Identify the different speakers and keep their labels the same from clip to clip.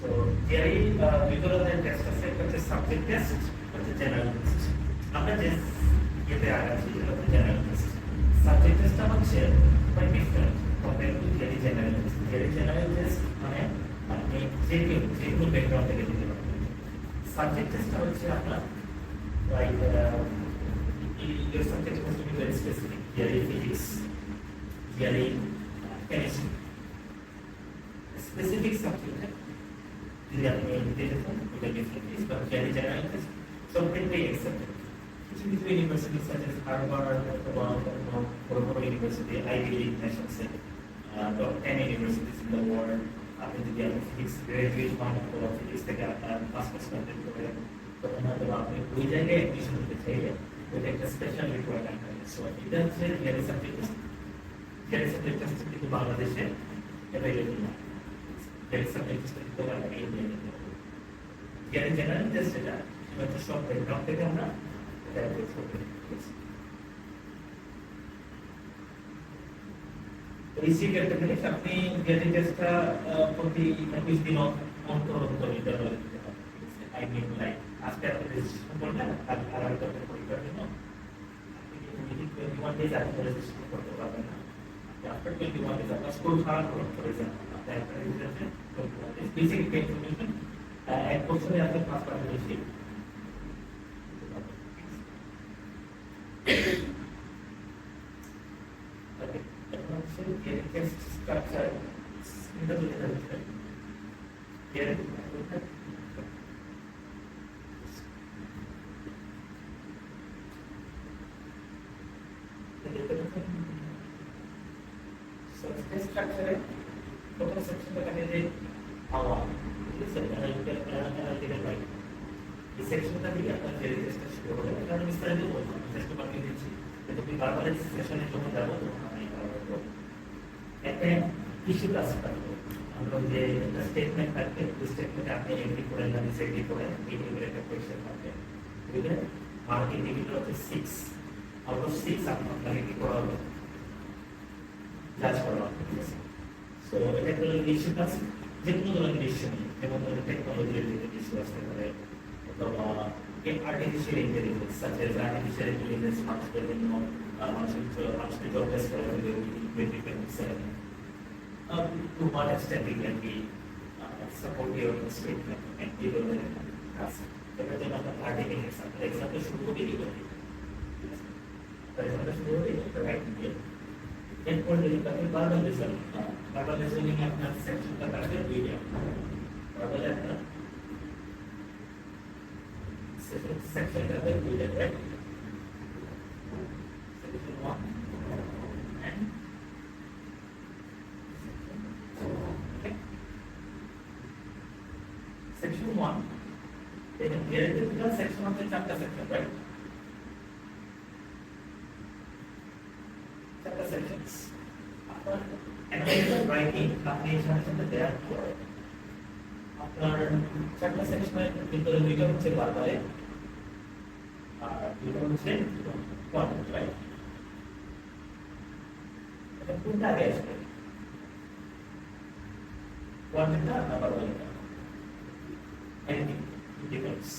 Speaker 1: So theory visualisation test আছে, একটা হচ্ছে সাবজেক্ট টেস্ট, হচ্ছে জেনারেল টেস্ট। আমরা যে ইয়েতে আগাচ্ছি সেটা হচ্ছে জেনারেল টেস্ট। সাবজেক্ট টেস্টটা হচ্ছে by different compare to theory general test. Theory general test মানে আপনি যে কোনো ব্যাকগ্রাউন্ড থেকে দিতে পারবেন। সাবজেক্ট টেস্টটা হচ্ছে আপনার like your subject has to be very specific. Theory physics, theory chemistry. Specific subject है যদি আপনি দিতে চান ওটা different is but theory general test completely accepted. কিছু কিছু ইউনিভার্সিটি such as Harvard অথবা বড় বড় ইউনিভার্সিটি আইভি লিগ ন্যাশনসে top 10 universities in the world আপনি যদি আপনি ফিজিক্স গ্রাজুয়েট হন অথবা ফিজিক্স থেকে আপনার মাস্টার্স কমপ্লিট করেন তখন হয়তো আপনি ওই জায়গায় অ্যাডমিশন নিতে চাইলে ওইটা একটা স্পেশাল রিকোয়ারমেন্ট থাকে। সো এটা হচ্ছে থিওরি সাবজেক্ট থিওরি সাবজেক্ট কিন্তু বাংলাদেশে অ্যাভেলেবল না। থিওরি সাবজেক্ট কিন্তু আমরা ইন্ডিয়ান থিওরি জেনারেল টেস্ট এটা হচ্ছে সব ব্যাকগ্রাউন্ড থেকে আমরা এটা টেস্ট করতে পারি। ইসি ক্যাটাগরি আপনি থিওরি টেস্টটা প্রতি 21 দিন অন্তর অন্তর ইন্টারভাল দিতে হবে। আই মিন লাইক আজকে আপনি রেজিস্ট্রেশন করলেন আর একটা পরীক্ষার জন্য আপনি 21 ডেজ আগে রেজিস্ট্রেশন করতে পারবেন না। আফটার 21 ডেজ আপনার স্কুল খারাপ করুন ফর এক্সাম্পল আপনার একটা রেজিস্ট্রেশন বেসিক ইনফরমেশন এক বছরে আপনি 5% বেশি টেস্ট স্ট্রাকচার এটা বলে দিতে স্ট্রাকচারে প্রথম সেকশনটা থাকে যে হাওয়া ঠিক আছে অ্যানালিটিক্যাল রাইট এই সেকশনটা দিয়ে আপনার থিওরি টেস্টটা শুরু হবে। এটা আমি বিস্তারিত বলবো টেস্ট বানিয়ে দিচ্ছি কিন্তু তুমি বারবার এই সেশনে যখন যাবো তখন আমি একটা ইস্যু কাজ থাকবে আমরা যে একটা স্টেটমেন্ট থাকবে ওই স্টেটমেন্টে আপনি এগ্রি করেন না ডিসএগ্রি করেন এই টাইপের একটা কোয়েশ্চেন থাকবে। বুঝলেন মার্ক ইন্ডিভিজুয়াল হচ্ছে 6 আউট অফ 6 আপনাকে কি করা হবে জাজ করা হবে। সো এটা একটা ইস্যু কাজ যে কোনো ধরনের ইস্যু নেই যেমন ধরনের টেকনোলজি রিলেটেড ইস্যু আসতে পারে অথবা artificial intelligence such as artificial intelligence মানুষের জন্য মানুষকে জব ডেস্ক করা হবে 2027 to what extent we can be support your statement and give us এটার জন্য আমরা 30 মিনিটস আপনার এক্সাম্পল শুরু করে দিই এক্সাম্পল শুরু করে রাইট দিয়ে এরপর যদি আপনি বারবার লিসেনিং আপনার সেকশনটা থাকবে দুইটা বারবার আপনার সেকশন থাকবে দুইটা right section 1 and section 1 then here is the section of the chapter section right chapter sections after analytical writing আপনি এখানে সাথে দেয়ার পর আপনার chapter section এর ভিতরে দুইটা হচ্ছে বারবারে আর দুইটা হচ্ছে কন্টেন্ট রাইট এটা কোনটা আগে আসবে কন্টেন্টটা number 1 anything it depends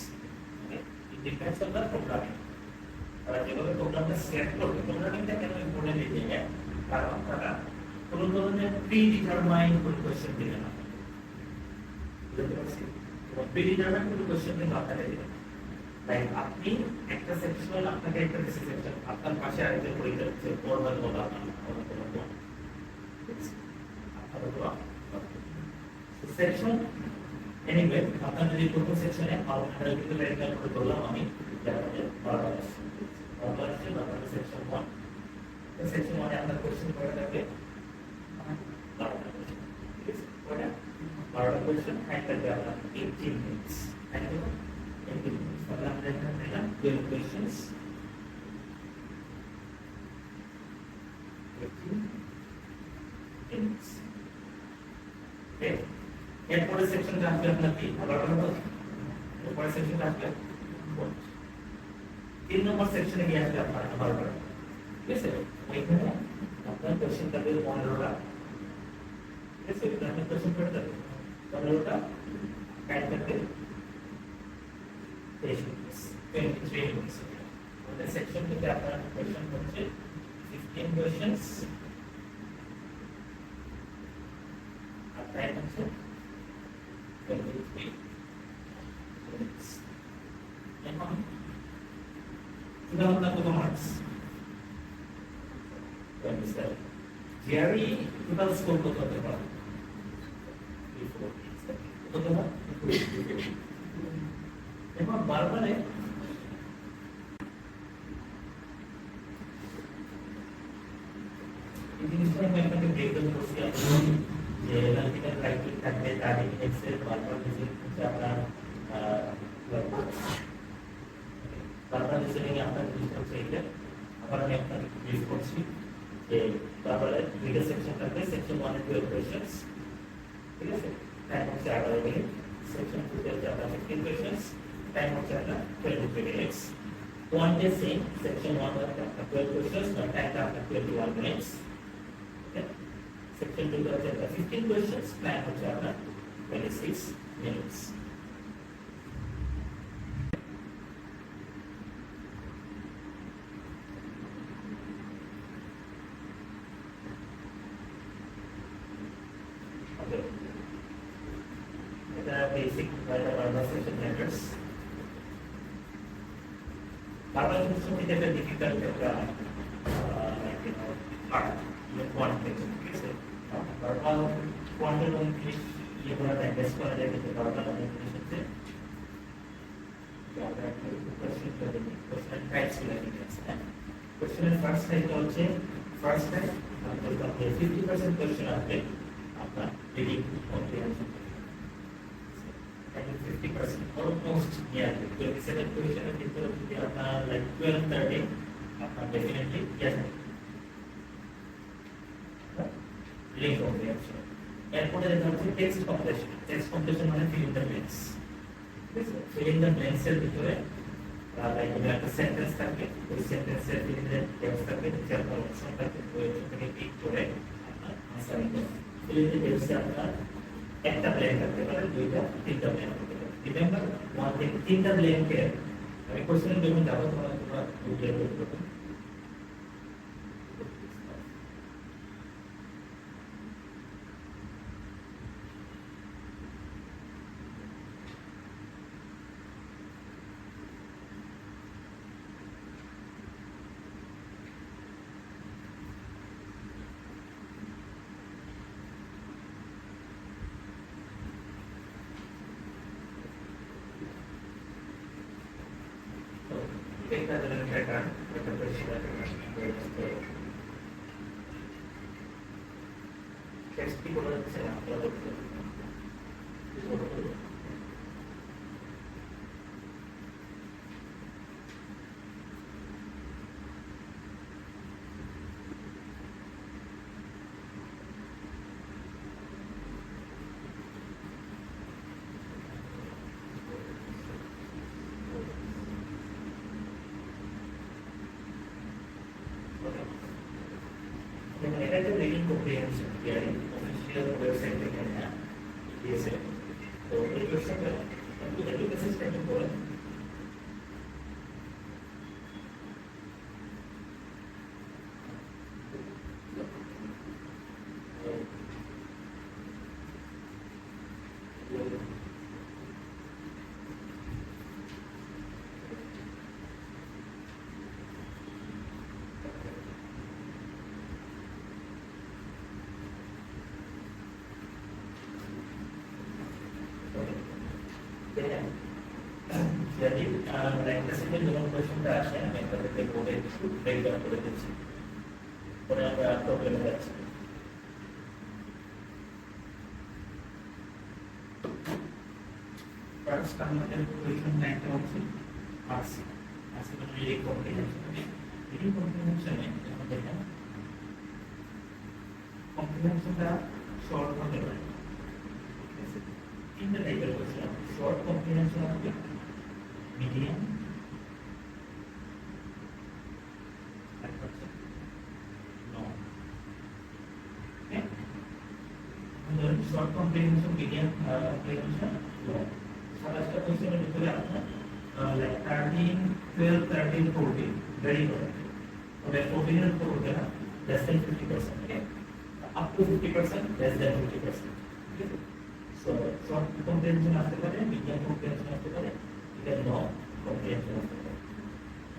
Speaker 1: okay it depends on the programming আর যেভাবে প্রোগ্রামটা সেট করবে প্রোগ্রামিংটা কেন ইম্পর্টেন্ট এই জায়গায় কারণ তারা কোনো ধরনের প্রি ডিটারমাইন্ড কোনো কোশ্চেন দিবে না বুঝতে পারছি প্রি ডিটারমাইন্ড কোনো কোশ্চেন কিন্তু আপনাকে দিবে তাই আপনি একটা সেকশন আপনাকে একটা সেকশন আপনার পাশে আরেকজন পরীক্ষা দিচ্ছে ফরওয়ার্ড বলা আপনার সেকশন এনিওয়ে আপনার যদি প্রথম সেকশনে অ্যানালিটিক্যাল রাইটিং করে বললাম আমি বারবার সেকশন 1 সেকশন 1 এ আপনার কোশ্চেন করা থাকবে 12টা কোশ্চেন থাকবে আপনার 18 মিনিটস একদম 18 মিনিটস তাহলে আমরা এখানে পেলাম 12 কোশ্চেনস 18 মিনিটস ওকে এরপরে সেকশনটা আসবে আপনার কি আবার বলবো এরপরে সেকশনটা আসবে 3 নম্বর সেকশনে গিয়ে আসবে আপনার আবার ঠিক আছে ওইখানে আপনার কোশ্চেন থাকবে 15টা ঠিক আছে এটা আপনি কোশ্চেন করে দেবেন 15টা কাট করতে 23 মিনিটস 23 মিনিটস আমাদের সেকশন থেকে আপনার কোশ্চেন হচ্ছে 15 কোশ্চেনস আর টাইম হচ্ছে 23 মিনিটস এখন উদাহরণ কত মার্কস 27 জিআরই টোটাল স্কোর কত হতে পারে কত না এখন বারবারে এই জিনিসটা আমি আপনাকে ব্রেকডাউন করছি যে অ্যানালিটিক্যাল রাইটিং থাকবে তার এক্সেল বারবার রিজনিং হচ্ছে আপনার বারবার রিজনিং আপনার জিনিসটা হচ্ছে এইটা আবার আমি আপনাকে ব্রিফ করছি যে বারবার দুইটা সেকশন থাকবে সেকশন 1 এর 12 কোশ্চেনস ঠিক আছে টাইম হচ্ছে 11 মিনিট সেকশন 2 এর আপনার 15 কোশ্চেনস টাইম হচ্ছে আপনার 23 minutes one day same section 1 of the 12 questions but time after 21 minutes okay section 2 of the 15 questions time হচ্ছে আপনার 26 minutes okay এটা basic বারবার সেকশন মেথডস বারবার সেকশন থেকে একটা ডিফিকাল্ট একটা পার্ট কোয়ান্ট থেকে ঠিক আছে বারবার কোয়ান্টের মধ্যে ইয়ে করা যায় টেস্ট করা যায় কিন্তু বারবার অনেক জিনিস হচ্ছে আমরা একটা কোশ্চেন করে দিই কোশ্চেন টাইপস গুলো ঠিক আছে কোশ্চেনের ফার্স্ট টাইপ হচ্ছে ফার্স্ট টাইপ আপনার 50% কোশ্চেন আসবে আপনার reading comprehension 50% almost near 27 question of people if are like 12 13 definitely yes link comprehension এরপরে যেটা হচ্ছে টেক্সট কমপ্লিশন মানে fill in the blanks fill in the blanks এর ভিতরে লাইক একটা সেন্টেন্স থাকবে ওই সেন্টেন্সের ফিল ইন দ্য ব্ল্যাঙ্কস থাকবে যে আপনার অপশন থাকবে ওই অপশন থেকে ক্লিক করে আপনার আনসার দিতে ফিল ইন দ্য ব্ল্যাঙ্কসে আপনার একটা ব্ল্যাঙ্ক থাকতে পারে দুইটা তিনটা ব্ল্যাঙ্ক থাকতে পারে রিমেম্বার ওয়ান থিং তিনটা ব্ল্যাঙ্কে আমি কোশ্চেন যখন যাবো তোমরা ক্লিয়ার করতে পারবে Kita dengan mereka berkata teks di bawah saya এটা একটা রিডিং কম্প্রিহেনশন ইয়ারি অফিশিয়াল ওয়েবসাইট থেকে না দিয়েছে তো এই কোশ্চেনটা একটু মেসেজটা একটু বলেন jadi mereka sendiri dengan presentasi mereka lebih boleh mereka boleh diisi boleh ada problem lagi first kami ada question naik opsi asik asik menjadi comprehension ini comprehension yang ada comprehension dah short model in the type of question short comprehension of medium no okay short comprehension, medium comprehension, সাতাশটা কোশ্চেনের ভিতরে আপনার like 13, 12, 13, 14 very good. তবে 14 এর উপর উঠবে না, less than 50%, okay? Up to 50%, less than 50%. Okay? So short comprehension আসতে পারে, medium comprehension আসতে পারে, এটা long comprehension আসতে পারে।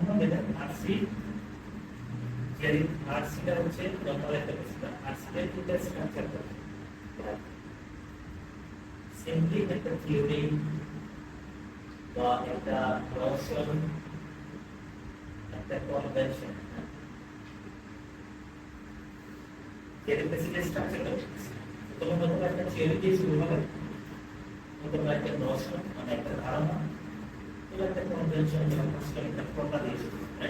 Speaker 1: এখন দেখেন আরসি, যে আরসিটা হচ্ছে নরমাল একটা প্রশ্ন, আরসিটা দুটো স্ট্রাকচার করে। সিম্পলি একটা থিওরি বা একটা নোশন, একটা কনভেনশন, যেটা বেসিক্যালি স্ট্রাকচার করে। তোমার মতো একটা থিওরি দিয়ে শুরু হবে, তোমার একটা নোশন মানে একটা ধারণা, তোমার একটা কনভেনশন যেমন একটা কথা দিয়ে শুরু হবে।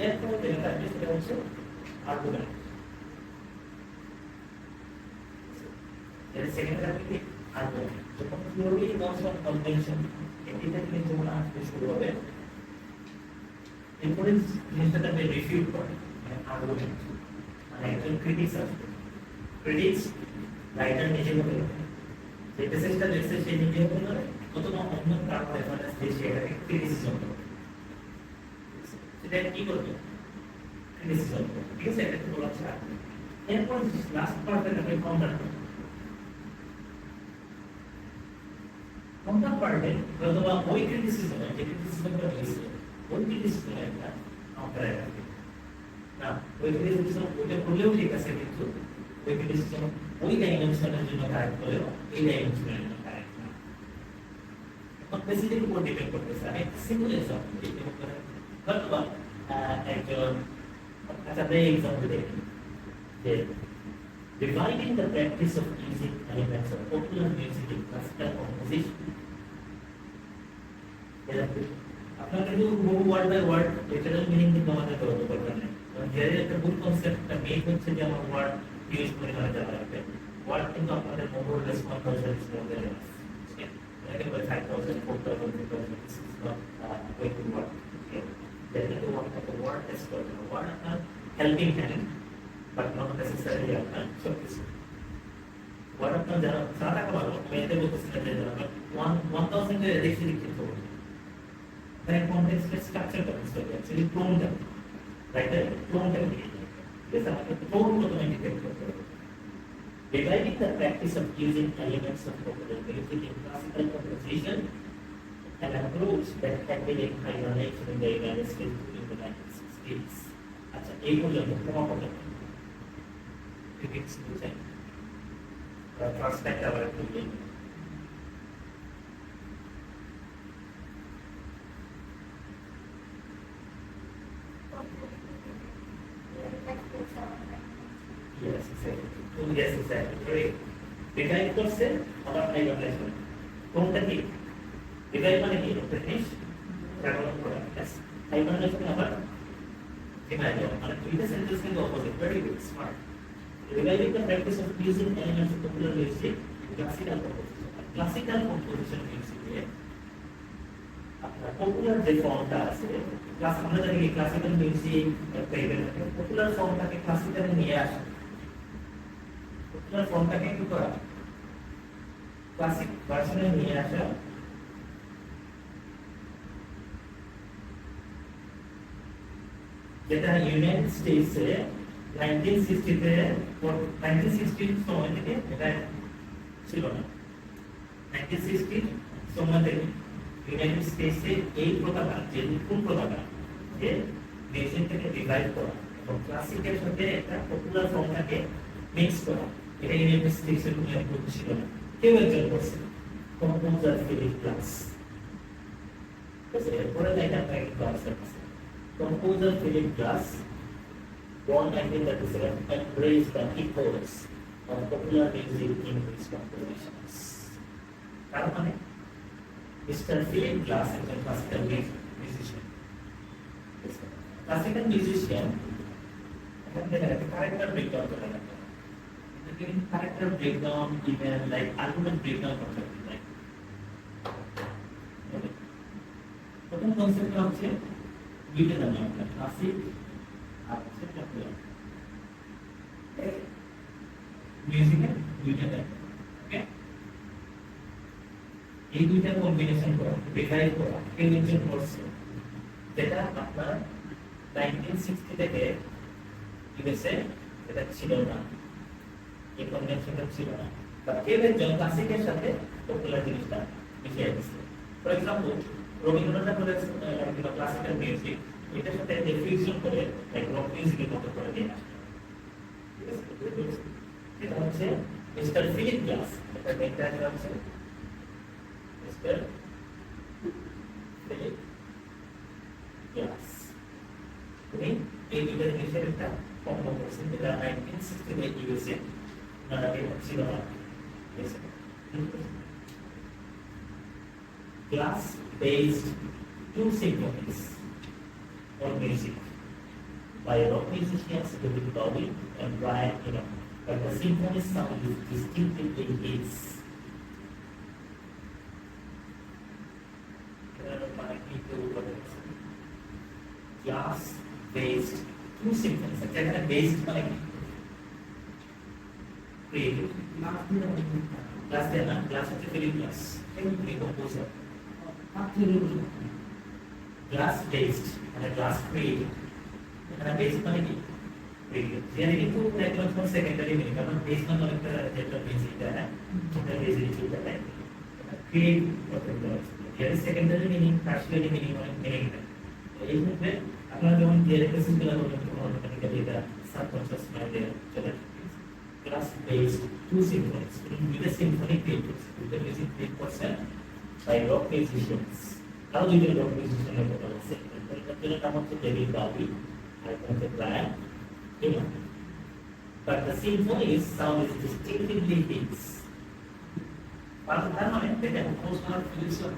Speaker 1: এরপরে যেটা থাকবে সেটা হচ্ছে আর্গুমেন্ট। এর সেকেন্ড থাকবে কি আর্গুমেন্ট। যখন থিওরি, নোশন, কনভেনশন এটা থেকে যখন আসতে শুরু হবে, এরপরে জিনিসটা থাকবে রিফিউট করে, মানে আর্গুমেন্ট, মানে একজন ক্রিটিক্স আসবে। ক্রিটিক্স রাইটার নিজে বলে যে পেসেজটা দেখছে সে নিজে বলে অথবা অন্য কারো রেফারেন্স দিয়ে সে এটাকে ক্রিটিসিজম করে। সেটা কি করবে? ক্রিটিসিজম করবে, ঠিক আছে? এটা তো বলা হচ্ছে। এরপর লাস্ট পার্টে থাকে কাউন্টার পার্ট। কাউন্টার পার্টে অথবা ওই ক্রিটিসিজম, যে ক্রিটিসিজমটা হয়েছে ওই ক্রিটিসিজম একটা কাউন্টারে থাকে না। ওই ক্রিটিসিজম ওইটা করলেও ঠিক আছে, কিন্তু ওই ক্রিটিসিজম ওই ডাইমেনশনের জন্য কারেক্ট হলেও এই ডাইমেনশনের জন্য কারেক্ট না। এখন বেসিক্যালি উপর ডিপেন্ড করতেছে। আমি একটা সিম্পল এক্সাম্পল দিই, হয়তোবা একজন আচ্ছা এক্সাম্পল দেখি যে dividing the practice of using elements of popular music in classical composition. আপনাকে তো বহু word by word literal meaning কিন্তু আমাদের তৈরি করতে হবে। কারণ যে একটা ভুল কনসেপ্টটা মেক হচ্ছে যে আমার ওয়ার্ড ইউজ করে করা যাবে লাগবে। ওয়ার্ড কিন্তু আপনাদের মোর less 1000 is more than enough. একেবারে 5000 4000 this is not way to work. Okay, then you want to word as well. Word are helping hand, but not necessarily আপনার সবকিছু। ওয়ার্ড আপনার যারা সাদা কামালো মেয়েতে বলতেছিলেন যে যারা 1000 এর বেশি লিখতে হবে, তাই কনটেক্সট স্ট্রাকচারটা বুঝতে হবে। অ্যাকচুয়ালি টোনটা রাইট, টোনটা কি এটা আমাকে টোন প্রথমে ডিটেক্ট করতে হবে। Dividing the practice of using elements of popular music in classical composition, an approach that had been in pioneered in the United States in the 1960s. আচ্ছা, এই পর্যন্ত ক্ষমা করবেন, ক্রিটিক্স বুঝেন ট্রান্সলেট আবার একটু দিন। Yes, exactly. Yes, exactly. Great. Divide করছে আবার হাইবারনেশন। কোনটা কি? ডিভাইড মানে কি? একটা জিনিস জাগরণ করা। Yes. হাইবারনেশন আবার ডিভাইড মানে দুইটা সেন্টেন্স কিন্তু opposite. Very good, smart. Reviving the practice of using elements of popular music in classical composition. Classical composition music এ আপনার পপুলার যে ফর্মটা আছে, ক্লাস আমরা জানি কি ক্লাসিক্যাল মিউজিক একটা ইভেন্ট, পপুলার ফর্মটাকে ক্লাসিক্যালে নিয়ে আসা, পপুলার ফর্মটাকে কি করা, ক্লাসিক ভার্সনে নিয়ে আসা। যেটা ইউনাইটেড স্টেটসে 1960 সময় থেকে এটা ছিল না। 1960 সময় থেকে ইউনাইটেড স্টেটসে এই প্রথাটা, যে নতুন প্রথাটা যে মিউজিকটাকে ডিভাইড করা এবং ক্লাসিকের সাথে একটা পপুলার ফর্মটাকে মিক্স করা, এটা ইউনাইটেড স্টেটসের কোনো অ্যাপ্রোচ ছিল না। কেউ একজন করছে, কম্পোজার ফিলিপ গ্লাস। এরপরে লাইনটা আপনাকে ক্লাস আছে, composer Philip Glass born 1937 embraced the ethos of popular music in his compositions. কারণ মানে মিস্টার ফিলিপ গ্লাস একজন ক্লাসিক্যাল মিউজিশিয়ান। ক্লাসিক্যাল মিউজিশিয়ান এখান থেকে একটা ক্যারেক্টার ব্রেকডাউন করে রাখতে হবে। Character breakdown even like argument breakdown করতে হবে। লাইক প্রথম কনসেপ্টটা হচ্ছে দুইটা জানি আমরা, ক্লাসিক আর হচ্ছে পপুলার। মিউজিকের দুইটা টাইপ। ওকে, এই দুইটা কম্বিনেশন করা ডিভাইড করা ইঞ্জিন করছে, যেটা আপনার 1960 থেকে ইউএসএ এটা ছিল না, এই কম্বিনেশনটা ছিল না, বা কেউ একজন ক্লাসিকের সাথে পপুলার জিনিসটা মিশিয়ে গেছে। ফর এক্সাম্পল রবীন্দ্রনাথ ঠাকুরের ক্লাসিক্যাল মিউজিক এটার সাথে যে ফিউশন করে লাইক রক মিউজিকের মতো করে দিয়ে আসে। এটা হচ্ছে মিস্টার ফিলিপ গ্লাস, এটা মেইনটা হচ্ছে মিস্টার ফিলিপ গ্লাস। উনি এই দুইটা জিনিসের একটা কম্বো করছেন, যেটা 1960 ইউএসএ ওনারা ছিল না। Glass based two symphonies or music by rock musicians David Bowie and Brian Eno, but the symphony sound is distinctively his. Glass based two symphonies, যেখানে based মানে creative, glass দেয় না, glass হচ্ছে ফিলিপ গ্লাস, এই composer. Glass based মানে glass creative, এখানে based মানে কি ক্রিয়েটিভ, যেটা কিন্তু একদম সেকেন্ডারি মিনিং, কারণ বেসড মানে অনেকটা যেটা বেসিক দেয়, এটা বেসিক যেটা দেয় ক্রিয়েটিভ করতে হয়, এর সেকেন্ডারি মিনিং টার্সিয়ারি মিনিং মানে মিনিং দেয়। এই ক্ষেত্রে আপনারা যখন ডিরেক্টরশিপ গুলো করবেন তখন অটোমেটিক্যালি এটা সাবকনশিয়াস মাইন্ডে চলে আসবে। গ্লাস বেসড টু সিম্ফনিজ, দুইটা সিম্ফনি ক্রিয়েট করছে, দুইটা মিউজিক ক্রিয়েট করছে by rock musicians. How do you rock musicians have got say? The naam hocche David Bowie, আর হচ্ছে Brian Eno. But the symphony's sound is distinctively his. তার মানে এটা composer fusion.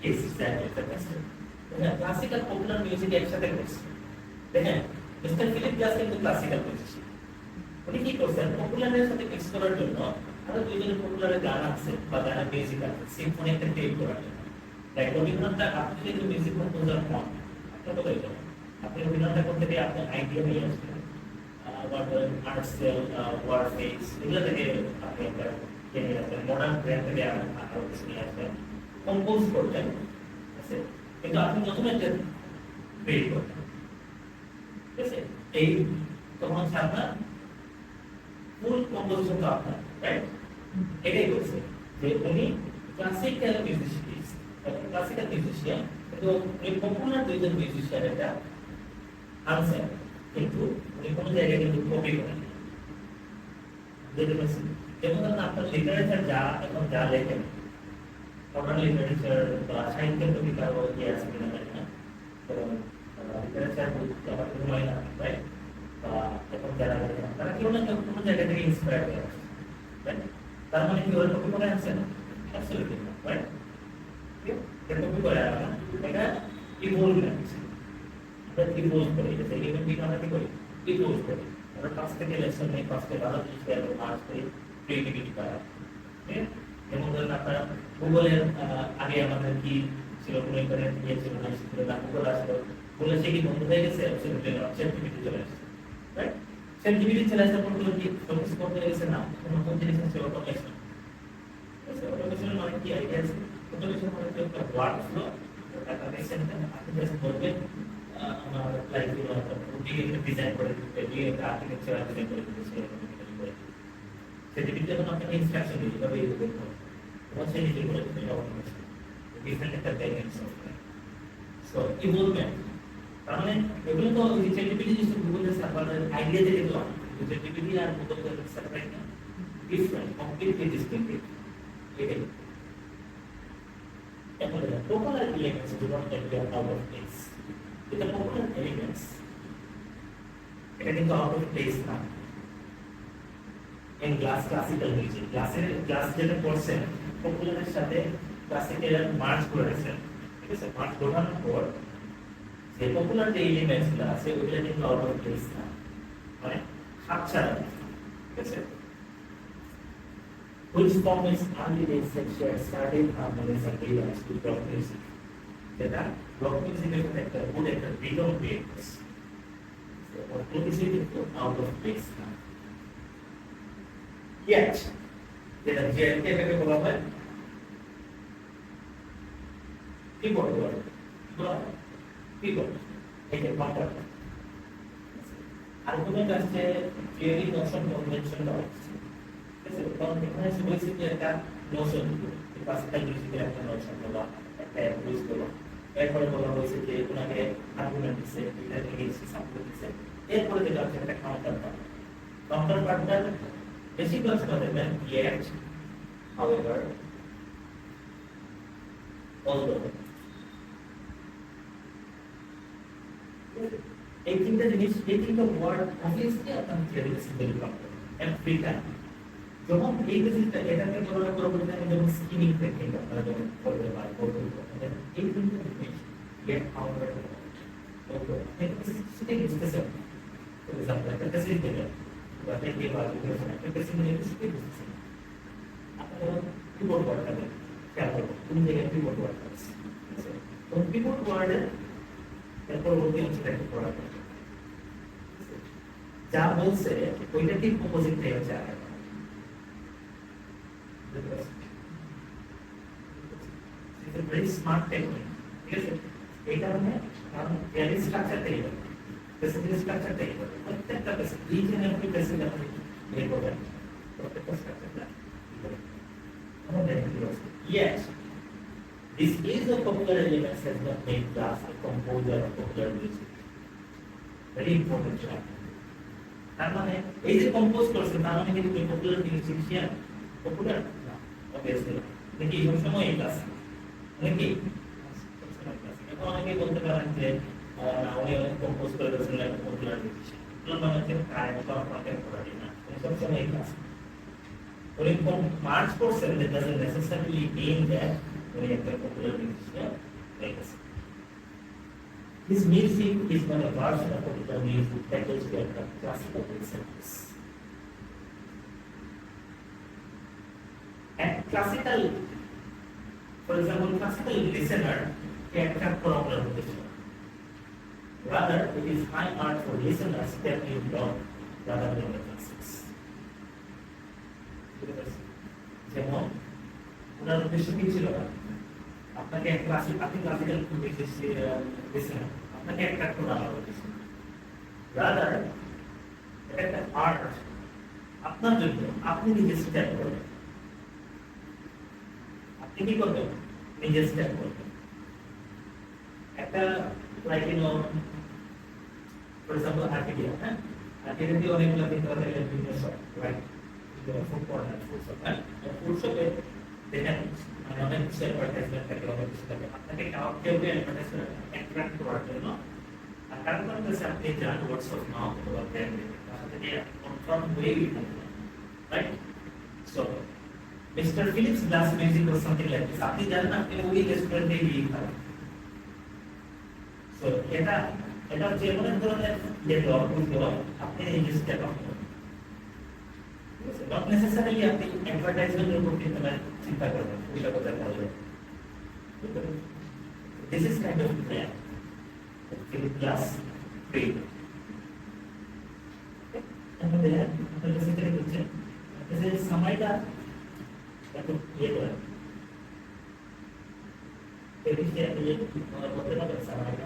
Speaker 1: Yes, exactly. Classical popular music একসাথে করছে। দেখেন mister Philip glass কিন্তু classical musician, উনি কি করছেন পপুলারের সাথে মিক্স করার জন্য আরো দুইজনের পপুলারের গান আছে বা গানের মিউজিক আছে সিম্ফনি একটা ক্রিয়েট করার জন্য। লাইক রবীন্দ্রনাথ, আপনি যদি মিউজিক কম্পোজার হন আপনার কোথায় যাবেন, আপনি রবীন্দ্রনাথ ঠাকুর থেকে আপনার আইডিয়া নিয়ে আসবেন, আর্টসেল ওয়ারফেস এগুলো থেকে আপনি একটা নিয়ে আসবেন, মডার্ন ব্র্যান্ড থেকে আরো কিছু নিয়ে আসবেন, কম্পোজ করবেন, ঠিক আছে, কিন্তু আপনি নতুন একটা ক্রিয়েট করবেন, ঠিক আছে, এই তখন হচ্ছে আপনার ফুল কম্পোজিশন তো আপনার, রাইট? এটাই বলছে যে উনি ক্লাসিক্যাল মিউজিশিয়ান, কিন্তু এই পপুলার দুইজন মিউজিশিয়ান এটা আনসার, কিন্তু উনি কোনো জায়গায় কিন্তু কপি করেন। যেমন ধরুন আপনার লিটারেচার যা এখন যা লেখেন, মডার্ন লিটারেচার বা সাহিত্যের প্রতি কারো ইয়ে আছে কিনা জানি না, কারণ লিটারেচার আমার হয় না, রাইট? বা এখন যারা লেখেন তারা কেউ না কেউ কোনো জায়গা থেকে ইন্সপায়ার হয়ে আসে, রাইট? তার মানে কি ওরা কপি করে আসছে না? অ্যাবসলিউটলি না, রাইট? এটা কপি করে আসে না, এটা ইভলভমেন্ট। আমরা ইভলভ করি, এটা ইভেন্ট আমরা কি করি, ইভলভ করি, আমরা পাঁচ থেকে লেসন নেই, পাঁচ থেকে ভালো জিনিস দেওয়ার মার্চ করি, ক্রিয়েটিভিটি করা, যেমন ধরেন আপনার গুগলের আগে আমাদের কি ছিল, মনে করেন ইয়ে ছিল না, ছিল না, গুগল আসলো, গুগলে সে কি বন্ধ হয়ে গেছে, চ্যাটজিপিটি চলে আসছে, রাইট? চ্যাটজিপিটি চলে আসার পর কি ফোকাস করতে গেছে না, নতুন জিনিস আছে অটোমেশন। অটোমেশন মানে কি আইডিয়া আছে? অটোমেশন মানে একটা ওয়ার্ক ফ্লো, একটা মেশিনটা আপনি জাস্ট করবেন, আমার লাইকগুলো একটা ডিজাইন করে দিতে, দিয়ে একটা আর্কিটেকচার ডিজাইন করে দিতে, সে অটোমেটিক্যালি করে দিতে। চ্যাটজিপিটি যখন আপনাকে ইনস্ট্রাকশন দিতে হবে এই করতে হবে, তখন সে নিজে করে দিতে হবে অটোমেশন, ডিফারেন্ট একটা ডাইমেনশন সফটওয়্যার। সো ইভলভমেন্ট, তার মানে এগুলো তো চ্যাটজিপিটি যেসব গুগলের সার্ভারের আইডিয়া থেকে তো চ্যাটজিপিটি আর গুগলের সার্ভার না, ডিফারেন্ট, কমপ্লিটলি ডিস্টিংক্টিভ। এটাই এখন popular elements do not appear out of place. এটা পপুলার এলিমেন্টস, এটা কিন্তু আউট অফ প্লেস না। ইন ক্লাসিক্যাল মিউজিক, ক্লাস যেটা করছেন পপুলারের সাথে ক্লাসিক্যাল মার্জ করে রেখেছেন, ঠিক আছে, মার্জ ঘটানোর পর যে পপুলার যে এলিমেন্টস গুলো আছে ওগুলো কিন্তু আউট অফ প্লেস না, মানে খাপছাড়া, ঠিক আছে। Which form is early days that share starting harmonies and rhythms with rock music. যেটা rock music এর সাথে একটা good একটা rhythm create করছে, ওগুলো কিন্তু আউট অফ প্লেস না। Yet যেটা জেনকে এটাকে বলা হয় কিবোর্ড ওয়ার্ড কিবোর্ড এটা কন্ট্রাক্ট আর্গুমেন্ট আছে থিওরি নোশন কনভেনশন ডটস ঠিক আছে কারণ এখানে বলছি যে একটা নোশন ক্লাসিক্যাল মিউজিকের একটা নোশন বলা একটা ইউজ করা এরপরে বলা হয়েছে যে ওনাকে আর্গুমেন্ট দিচ্ছে এটা এগেইনস্ট সাপোর্ট দিচ্ছে এরপরে যেটা হচ্ছে একটা কাউন্টার পার্টটা বেশি ক্লাস করে দেন yet however although এই তিনটা জিনিস এই তিনটা ওয়ার্ড অবভিয়াসলি আপনার থিওরি সিম্পলি পাবেন এভরি টাইম যখন এই জিনিসটা এটাকে বলা পরবর্তীতে আমি যখন স্কিমিং টেকনিক আপনারা যখন করতে পারবেন এই তিনটা জিনিস yet however although সেটা বুঝতেছে ফর এক্সাম্পল একটা কাছে দিলে বা একটা বাজে একটা কাছে নিয়ে সেটা বুঝতেছে আপনারা কিবোর্ড ওয়ার্ড করবেন খেয়াল করবেন কোন জায়গায় কিবোর্ড ওয়ার্ড আছে তো কিবোর্ড ওয়ার্ডে এরপর পরবর্তী অংশটাকে পড়া যা বলছে ওইটা ঠিক অপোজিটটাই হচ্ছে it's a very smart technique ঠিক আছে এই কারণে কারণ এর স্ট্রাকচারটাই হবে বেসিক্যালি স্ট্রাকচারটাই হবে প্রত্যেকটা basic each and every basic আপনি বের করবেন প্রত্যেকটা স্ট্রাকচারটা আমাদের yes this is a popular element has not made class a composer of popular music very important fact তার মানে এই যে কম্পোজ করছে তার মানে কি পপুলার মিউজিশিয়ান পপুলার না অবভিয়াসলি দেখি এই সময় এই ক্লাস নাকি এখন অনেকে বলতে পারেন যে উনি অনেক কম্পোজ করে দিয়েছেন একটা পপুলার মিউজিশিয়ান এগুলো মানে হচ্ছে কায়ম করা কন্টেন্ট করা না সব সময় এই class when you march person that doesn't necessarily mean that when you have a popular musician like this. His music is not a version of popular music that goes to a classical principles. And classical, for example, classical listener can have problem with this one. Rather, it is high art for listeners that you learn rather than the classics. যেমন ওনার উদ্দেশ্য কি ছিল আপনাকে আপনি classical listener আপনাকে attract করা হয়েছে rather এটা একটা আর্ট আপনার জন্য আপনি নিজে স্ট্যান্ড করবেন আপনি কি করবেন নিজে স্ট্যান্ড করবেন একটা লাইক ফর এক্সাম্পল আর্কিটেক্ট হ্যাঁ আর্কিটেক্ট অনেকগুলো বিভিন্ন shop right food corner, food shop, and food shop they have অনেক কিছু অ্যাডভার্টাইজমেন্ট থাকে অনেক কিছু থাকে আপনাকে কেউ অ্যাডভার্টাইজমেন্ট অ্যাট্রাক্ট করার জন্য আর কারণ হচ্ছে আপনি জান ওয়ার্ডস অফ মাউথ অথবা ব্র্যান্ড তাহলে কনফার্ম হয়ে গেল right so mister Philips Glass music or something like this আপনি জানেন আপনি ওই রেস্টুরেন্টে গিয়ে খাবেন সো এটা যে কোনো ধরনের যে লগুলো আপনি এই জিনিসটা পাবেন not necessarily আপনি অ্যাডভার্টাইজমেন্টের উপর চিন্তা করবেন ওইটা কোথায় পাবেন this is kind of plan Philip Glass free আমাদের আপনাদের সাথে হচ্ছে যে সময়টা একটু ইয়ে করে এই বিষয়ে ইয়ে করতে পারবেন সময়টা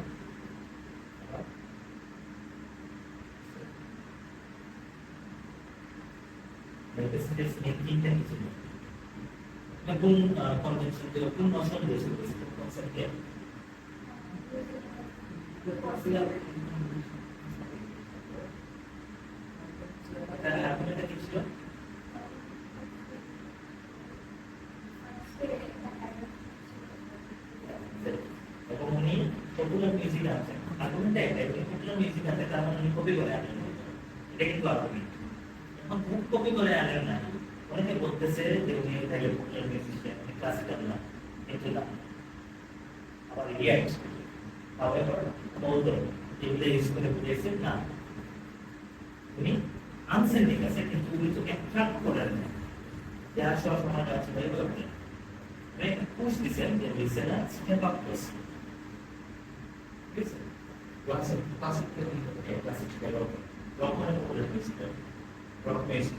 Speaker 1: This intention. Kung convention dia pun notion dia sebut konsep dia. Ada apa yang kita cuba? Kalau ini popular music ada. Aku nanti ada popular music ada kalau ini kopi boleh ada. Ini kita lakukan. খুব copy করে আনেন না অনেকে বলতেছে যে উনি তাহলে popular musician classical না এটা না আবার রিয়াক্ট however although এগুলো ইউজ করে বুঝেছেন না উনি আনসেন্ডিং আছে কিন্তু উনি তো অ্যাট্রাক্ট করেন না যার সব সময় আছে ভাই বলবেন মানে পুশ দিছেন যে লিসেনার স্টেপ আপ করছে ঠিক আছে ক্লাসিক্যাল রক মানে পপুলার মিউজিক rock music.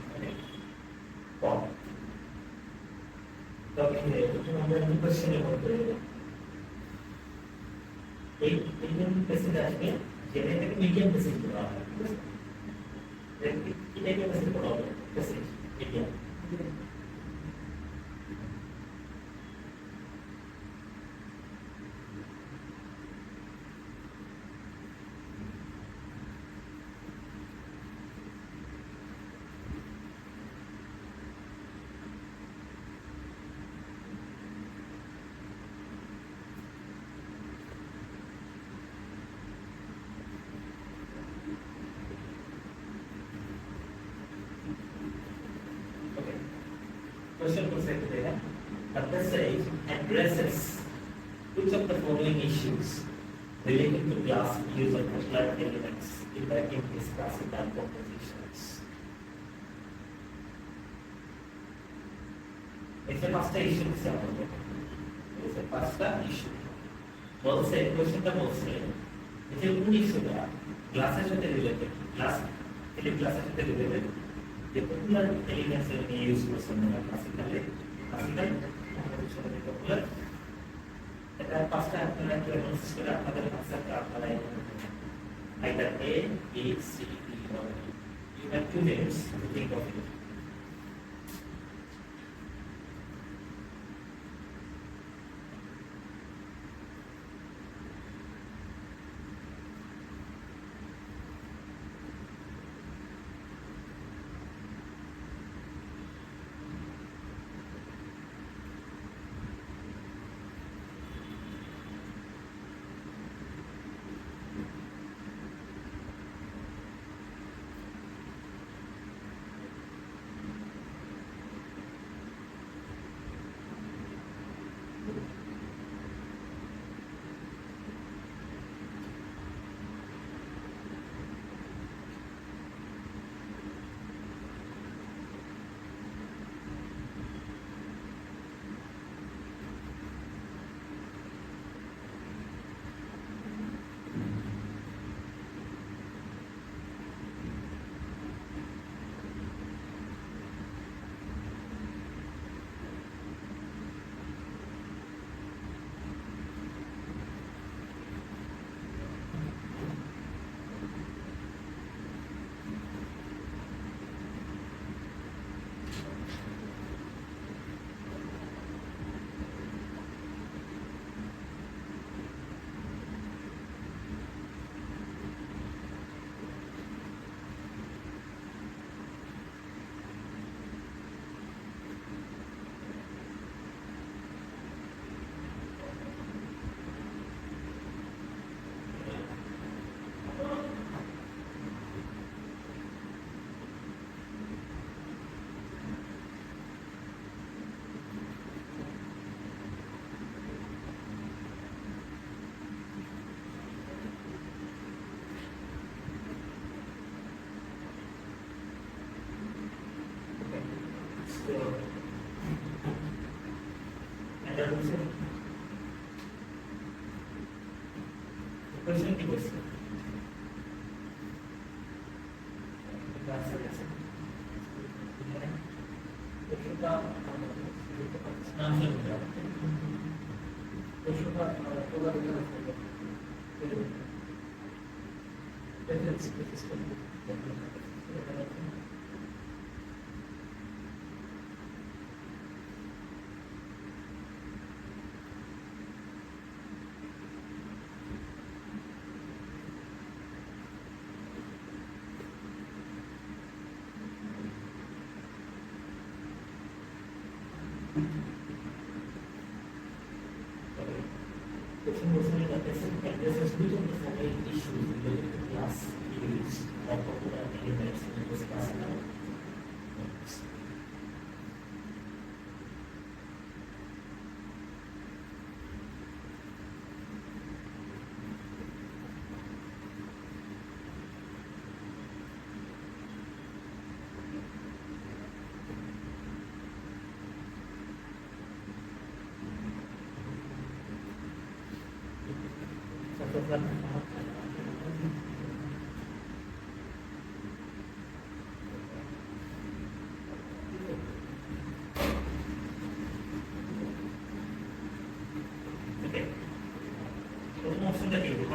Speaker 1: আমরা কোশ্চেনের মধ্যে এই মিডিয়াম পেসিড আসবে যেটা থেকে মিডিয়াম পেসিড করা হয় ঠিক আছে কি টাইপের পেসিড করা হবে পেসিড medium Question for Secretary. The passage addresses which of the following issues related to class use of molecular elements impacting these classical compositions. It's a first issue. It's a first issue. বলছে কোশ্চেনটা বলছে যে কোন ইস্যুটা ক্লাসের সাথে related class ক্লাসের সাথে রিলেটেড যে পপুলার এলিমেন্টস এর নিয়ে ইউজ করছেন না ক্লাসিক্যালি পপুলার এটা পাঁচটা আপনারা কি অ্যানালাইসিস করে আপনাদের কনসেপ্ট আপনারা either A, B, C, D or E. You have 2 minutes to think of it. Question কি বলছে Question was saying that this is which of the following issues related to class use or popular elements in this classical works.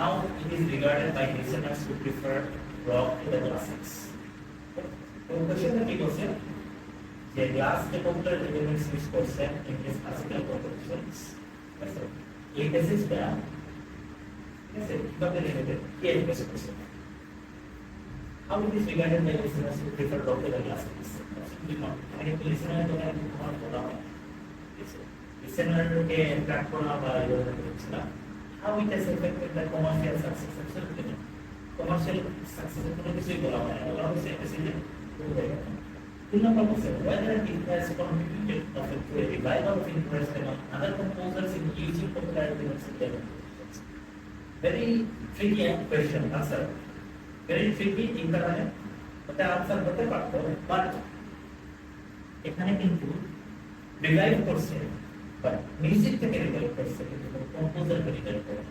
Speaker 1: now it is regarded by listeners who prefer rock to the classics. তো কোশ্চেনটা কি বলছে যে glass যে popular elements use করছেন in this classical compositions এই মেসেজটা ঠিক আছে কিভাবে লিমিটেড কে এক্সপ্রেস করছে how it is regarded by listeners who prefer rock to the classics simply not মানে কি লিসেনার তো একটা তোমার বলা হয় listener কে ইন্টারঅ্যাক্ট করা বা ইউজ করা how it has affected the commercial success absolutely not commercial success কোনো কিছুই বলা হয় না বলা হচ্ছে এটা সিনে two number question whether it has contributed to a revival of interest among other composers in using popular elements in their compositions. Very tricky question answer. Very tricky in the way, but the answer হতে পারতো but এখানে কিন্তু revive করছে but music থেকে revive করছে কিন্তু composer থেকে revive করে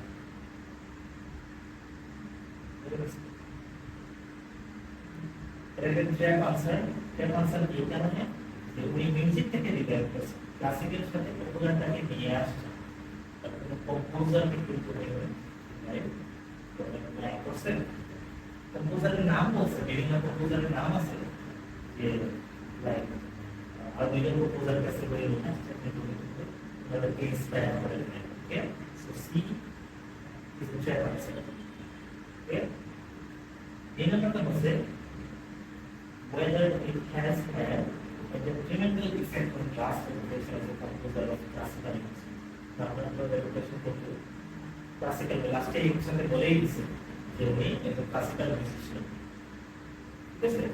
Speaker 1: answer এই কারণে যে উনি মিউজিক থেকে রিভাইভ করছে ক্লাসিক্যাল সাথে পপুলারটাকে নিয়ে আসছে কম্পোজার কিন্তু রাইট করছেন কম্পোজারের নাম বলছে বিভিন্ন কম্পোজারের নাম আছে যে লাইক আর দুইজন কম্পোজার কাছে বলে নিয়ে আসছে ওনাদেরকে ইন্সপায়ার করে okay so C is the correct answer okay এই নাম্বারটা হচ্ছে whether it has had a detrimental effect on class education as a composer of classical music. Now, the education of classical last year you said the is a classical musician. This is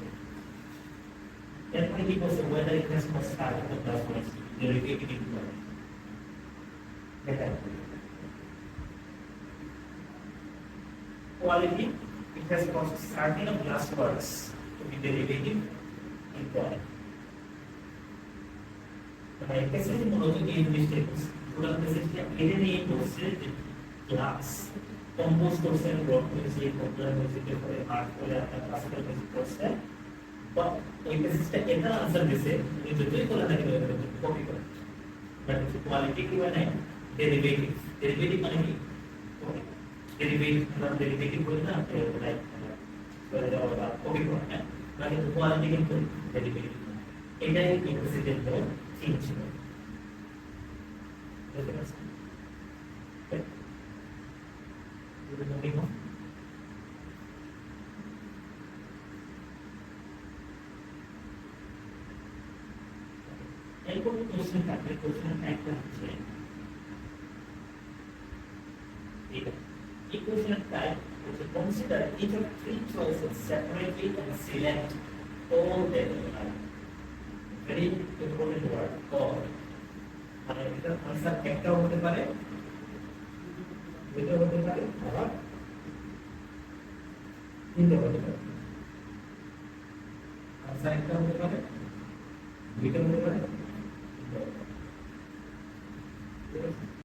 Speaker 1: then he was whether it has not started the class music, the related influence. Quality, it has caused starting of glass works to be derivative in quality. The emphasis মূলত এই জিনিসটা পুরো মেসেজটা এনে নিয়ে বলছে যে class compose করছেন রক মিউজিক পপুলার মিউজিকের পরে আর্ট করে আপনার ক্লাসিক্যাল মিউজিক করছেন বা ওই মেসেজটা এটা আনসার দিছে উনি যতই করে না কেন কপি করে বাট কোয়ালিটি কি মানে ডেরিভেটিভ মানে কি ডেরিভেটিভ বলে না লাইক কপি করে না মানে কোয়ালিটি কিন্তু ডেরিভেটিভ এটাই ইন্টারসিডেন্ট থিম ছিল বুঝতে পারছেন এরপর কোশ্চেন থাকবে কোশ্চেন একটা হচ্ছে এই কোশ্চেন টাইপ হচ্ছে consider each of three choices separately and select all the very important word all মানে এটা আনসার একটাও হতে পারে দুটো হতে পারে আবার তিনটে হতে পারে আনসার একটা হতে পারে দুটো হতে পারে